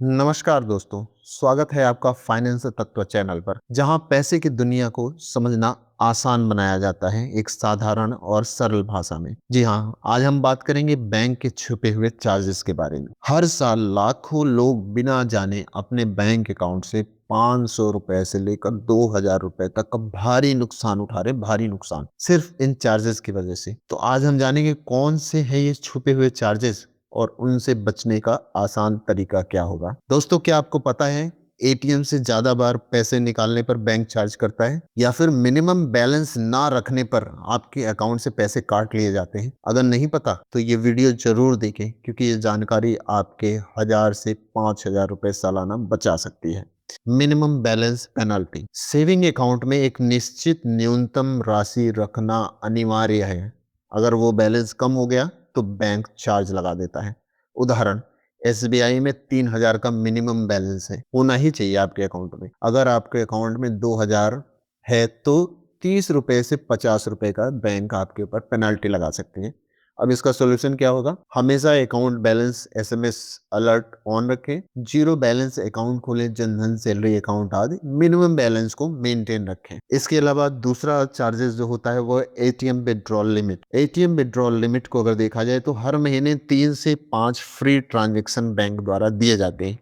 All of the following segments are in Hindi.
नमस्कार दोस्तों, स्वागत है आपका फाइनेंस तत्व चैनल पर, जहां पैसे की दुनिया को समझना आसान बनाया जाता है एक साधारण और सरल भाषा में। जी हाँ, आज हम बात करेंगे बैंक के छुपे हुए चार्जेस के बारे में। हर साल लाखों लोग बिना जाने अपने बैंक अकाउंट से 500 रुपए से लेकर 2000 रुपए तक का भारी नुकसान उठा रहे, भारी नुकसान सिर्फ इन चार्जेस की वजह से। तो आज हम जानेंगे कौन से हैं ये छुपे हुए चार्जेस और उनसे बचने का आसान तरीका क्या होगा। दोस्तों, क्या आपको पता है एटीएम से ज्यादा बार पैसे निकालने पर बैंक चार्ज करता है, या फिर मिनिमम बैलेंस ना रखने पर आपके अकाउंट से पैसे काट लिए जाते हैं? अगर नहीं पता तो ये वीडियो जरूर देखें, क्योंकि ये जानकारी आपके 1000 से 5000 रुपए सालाना बचा सकती है। Minimum balance penalty. Saving account में एक निश्चित न्यूनतम राशि रखना अनिवार्य है। अगर वो बैलेंस कम हो गया तो बैंक चार्ज लगा देता है। उदाहरण, एसबीआई में 3000 का मिनिमम बैलेंस है, होना ही चाहिए आपके अकाउंट में। अगर आपके अकाउंट में 2000 है तो 30 रुपए से 50 रुपए का बैंक आपके ऊपर पेनल्टी लगा सकते हैं। अब इसका सोल्यूशन क्या होगा? हमेशा account balance SMS alert on रखें, जीरो बैलेंस अकाउंट खोलें, जनधन सैलरी अकाउंट आदि मिनिमम बैलेंस को मेंटेन रखें। इसके अलावा दूसरा चार्जेस जो होता है वो ATM withdrawal limit. ATM withdrawal limit को अगर देखा जाए तो हर महीने 3 से 5 फ्री ट्रांजैक्शन बैंक द्वारा दिए जाते हैं।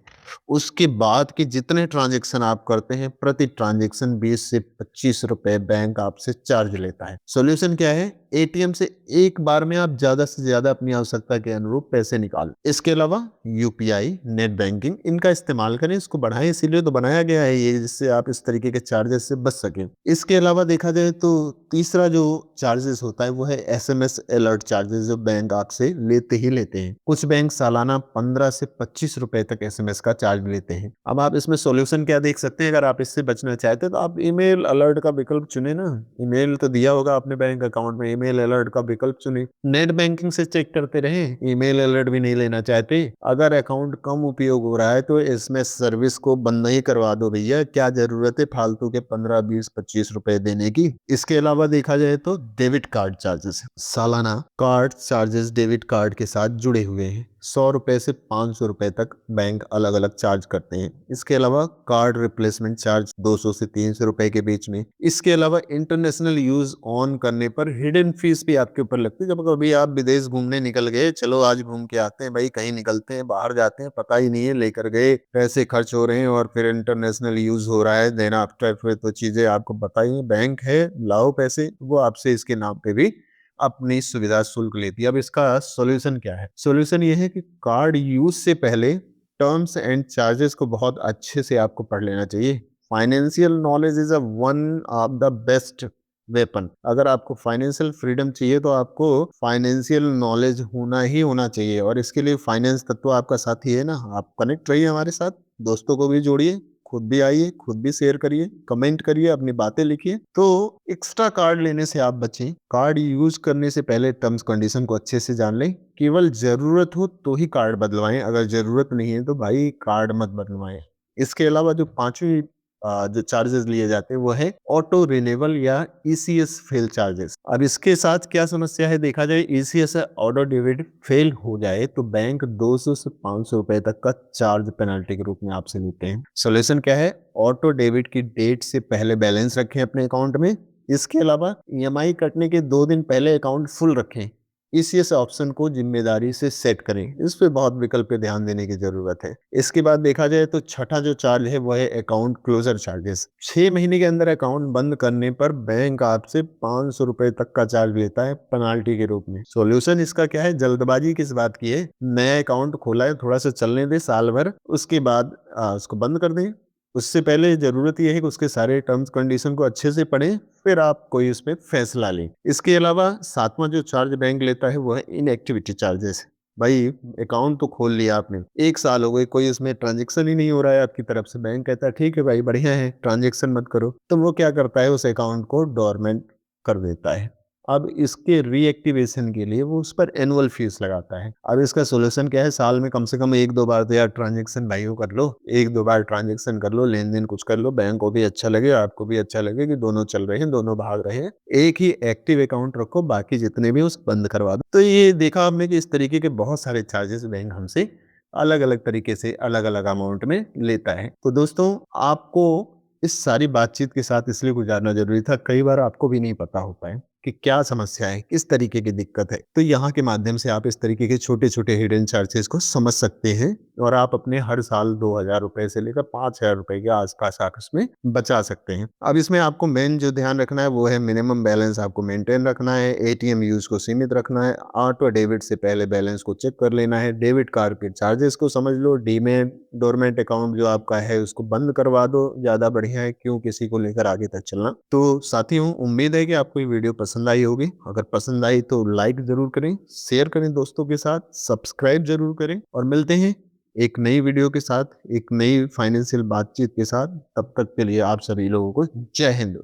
उसके बाद के जितने ट्रांजैक्शन आप करते हैं, प्रति ट्रांजैक्शन 20 से 25 रुपए बैंक आपसे चार्ज लेता है। सॉल्यूशन क्या है? एटीएम से एक बार में आप ज्यादा से ज्यादा अपनी आवश्यकता के अनुरूप पैसे निकाल। इसके अलावा यूपीआई, नेट बैंकिंग, इनका इस्तेमाल करें, इसको बढ़ाएं, इसीलिए तो बनाया गया है ये, जिससे आप इस तरीके के चार्जेस से बच सकें। इसके अलावा देखा जाए तो तीसरा जो चार्जेस होता है वो है एसएमएस अलर्ट चार्जेस, जो बैंक आपसे लेते ही लेते हैं। कुछ बैंक सालाना 15 से 25 रुपए तक एसएमएस का चार्ज लेते हैं। अब आप इसमें सॉल्यूशन क्या देख सकते हैं? अगर आप इससे बचना चाहते हैं तो आप ईमेल अलर्ट का विकल्प चुने ना। ईमेल तो दिया होगा अपने बैंक अकाउंट में, ईमेल अलर्ट का विकल्प चुने। नेट बैंकिंग से चेक करते रहे, ईमेल अलर्ट भी नहीं लेना चाहते। अगर अकाउंट कम उपयोग हो रहा है तो इसमें सर्विस को बंद नहीं करवा दो भैया, क्या जरूरत है फालतू के 15, 20, 25 रुपए देने की। इसके अलावा देखा जाए तो डेबिट कार्ड चार्जेस। सालाना कार्ड चार्जेस डेबिट कार्ड के साथ जुड़े हुए हैं। 100 रुपए से 500 रुपए तक बैंक अलग अलग चार्ज करते हैं। इसके अलावा कार्ड रिप्लेसमेंट चार्ज 200 से 300 रुपए के बीच में। इसके अलावा इंटरनेशनल यूज ऑन करने पर हिडन फीस भी आपके ऊपर लगती है। जब कभी आप विदेश घूमने निकल गए, चलो आज घूम के आते हैं भाई, कहीं निकलते हैं, बाहर जाते हैं, पता ही नहीं है लेकर गए, पैसे खर्च हो रहे हैं और फिर इंटरनेशनल यूज हो रहा है, देन आफ्टर फिर तो चीजें आपको पता ही है। बैंक है, लाओ पैसे, वो आपसे इसके नाम पे भी अपनी सुविधा शुल्क लेती है। अब इसका सॉल्यूशन क्या है? सॉल्यूशन ये है कि कार्ड यूज से पहले टर्म्स एंड चार्जेस को बहुत अच्छे से आपको पढ़ लेना चाहिए। Financial knowledge is a one of the best weapon. अगर आपको फाइनेंशियल फ्रीडम चाहिए तो आपको फाइनेंशियल नॉलेज होना ही होना चाहिए, और इसके लिए फाइनेंस तत्व आपका साथी है ना। आप कनेक्ट रहिए हमारे साथ, दोस्तों को भी जोड़िए, खुद भी आइए, खुद भी शेयर करिए, कमेंट करिए, अपनी बातें लिखिए। तो एक्स्ट्रा कार्ड लेने से आप बचें। कार्ड यूज करने से पहले टर्म्स कंडीशन को अच्छे से जान लें। केवल जरूरत हो तो ही कार्ड बदलवाएं, अगर जरूरत नहीं है तो भाई कार्ड मत बदलवाएं। इसके अलावा जो पांचवी जो चार्जेस लिए जाते हैं वो है ऑटो रिन्यूअल या ईसीएस फेल चार्जेस। अब इसके साथ क्या समस्या है? देखा जाए ईसीएस ऑटो डेबिट फेल हो जाए तो बैंक 200 से 500 रुपए तक का चार्ज पेनल्टी के रूप में आपसे लेते हैं। सोल्यूशन क्या है? ऑटो डेबिट की डेट से पहले बैलेंस रखें अपने अकाउंट में। इसके अलावा ईएमआई कटने के 2 दिन पहले अकाउंट फुल रखें। इस ऑप्शन को जिम्मेदारी से सेट करें। इस पे बहुत विकल्प पे ध्यान देने की जरूरत है। इसके बाद देखा जाए तो छठा जो चार्ज है वो है अकाउंट क्लोजर चार्जेस। 6 महीने के अंदर अकाउंट बंद करने पर बैंक आपसे 500 रुपए तक का चार्ज लेता है पेनाल्टी के रूप में। सॉल्यूशन इसका क्या है? जल्दबाजी किस बात की है? नया अकाउंट खोला है, थोड़ा सा चलने दे साल भर, उसके बाद उसको बंद कर दें। उससे पहले जरूरत यह है कि उसके सारे टर्म्स कंडीशन को अच्छे से पढ़ें, फिर आप कोई उसमें फैसला लें। इसके अलावा सातवां जो चार्ज बैंक लेता है वो है इनएक्टिविटी चार्जेस। भाई, अकाउंट तो खोल लिया आपने, 1 साल हो गए, कोई उसमें ट्रांजेक्शन ही नहीं हो रहा है आपकी तरफ से। बैंक कहता है ठीक है भाई, बढ़िया है, ट्रांजेक्शन मत करो। तो वो क्या करता है? उस अकाउंट को डोरमेंट कर देता है। अब इसके रीएक्टिवेशन के लिए वो उस पर एनुअल फीस लगाता है। अब इसका सोल्यूशन क्या है? साल में कम से कम 1-2 बार तो यार ट्रांजेक्शन भाइयों कर लो, 1-2 बार ट्रांजेक्शन कर लो, लेन देन कुछ कर लो, बैंक को भी अच्छा लगे, आपको भी अच्छा लगे कि दोनों चल रहे हैं, दोनों भाग रहे हैं। एक ही एक्टिव अकाउंट रखो, बाकी जितने भी उस बंद करवा दो। तो ये देखा आपने कि इस तरीके के बहुत सारे चार्जेस बैंक हमसे अलग अलग तरीके से अलग अलग अमाउंट में लेता है। तो दोस्तों, आपको इस सारी बातचीत के साथ इसलिए गुजारना जरूरी था, कई बार आपको भी नहीं पता होता है कि क्या समस्या है, किस तरीके की दिक्कत है। तो यहाँ के माध्यम से आप इस तरीके के छोटे छोटे हिडन चार्जेस को समझ सकते हैं और आप अपने हर साल 2,000 रुपए से लेकर 5,000 रुपए के आसपास आप इसमें बचा सकते हैं। अब इसमें आपको मेन जो ध्यान रखना है वो है मिनिमम बैलेंस आपको मेंटेन रखना है, एटीएम यूज को सीमित रखना है, ऑटो डेबिट से पहले बैलेंस को चेक कर लेना है, डेबिट कार्ड के चार्जेस को समझ लो, डीमेट डोरमेंट अकाउंट जो आपका है उसको बंद करवा दो, ज्यादा बढ़िया है, क्यों किसी को लेकर आगे तक चलना। तो साथियों, उम्मीद है कि आपको ये वीडियो पसंद आई होगी। अगर पसंद आई तो लाइक जरूर करें, शेयर करें दोस्तों के साथ, सब्सक्राइब जरूर करें और मिलते हैं एक नई वीडियो के साथ, एक नई फाइनेंशियल बातचीत के साथ। तब तक के लिए आप सभी लोगों को जय हिंद।